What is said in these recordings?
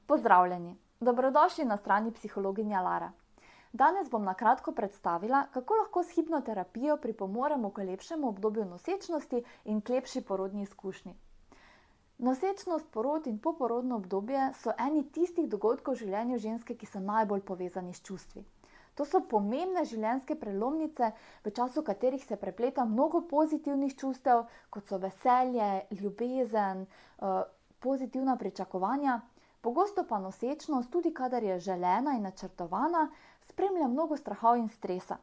Pozdravljeni, dobrodošli na strani Psihologinja Lara. Danes bom na kratko predstavila, kako lahko s hipnoterapijo pripomoremo k lepšemu obdobju nosečnosti in k lepši porodni izkušnji. Nosečnost, porod in poporodno obdobje so eni tistih dogodkov v življenju ženske, ki so najbolj povezani s čustvi. To so pomembne življenjske prelomnice, v času katerih se prepleta mnogo pozitivnih čustev, kot so veselje, ljubezen, pozitivna pričakovanja. Pogosto pa nosečnost, tudi kadar je želena in načrtovana, spremlja mnogo strahov in stresa.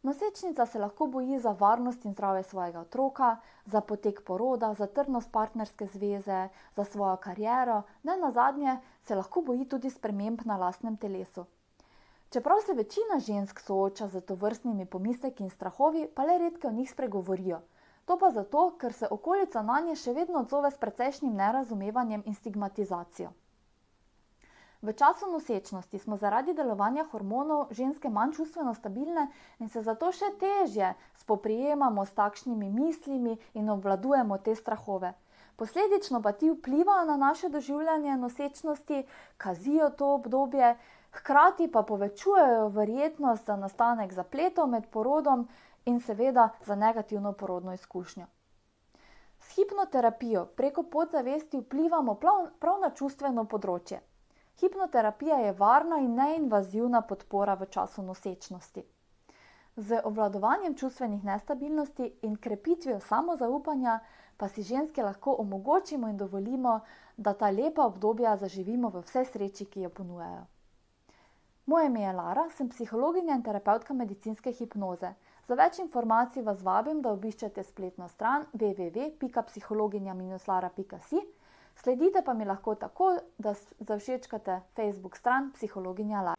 Nosečnica se lahko boji za varnost in zdravje svojega otroka, za potek poroda, za trdnost partnerske zveze, za svojo kariero, nenazadnje se lahko boji tudi sprememb na lastnem telesu. Čeprav se večina žensk sooča z tovrstnimi pomisleki in strahovi, pa le redke o njih spregovorijo. To pa zato, ker se okolica nanje še vedno odzove s precejšnjim nerazumevanjem in stigmatizacijo. V času nosečnosti smo zaradi delovanja hormonov ženske manj čustveno stabilne in se zato še težje spoprijemamo s takšnimi mislimi in obvladujemo te strahove. Posledično pa ti vplivajo na naše doživljanje nosečnosti, kazijo to obdobje, hkrati pa povečujejo verjetnost za nastanek zapletov med porodom in seveda za negativno porodno izkušnjo. S hipnoterapijo preko podzavesti vplivamo prav na čustveno področje. Hipnoterapija je varna in neinvazivna podpora v času nosečnosti. Z obvladovanjem čustvenih nestabilnosti in krepitvijo samozaupanja pa si ženske lahko omogočimo in dovolimo, da ta lepa obdobja zaživimo v vsej sreči, ki jo ponujajo. Moje ime je Lara, sem psihologinja in terapevtka medicinske hipnoze. Za več informacij vas vabim, da obiščete spletno stran www.psihologinja-lara.si. Sledite pa mi lahko tako, da zavšečkate Facebook stran Psihologinja Lara.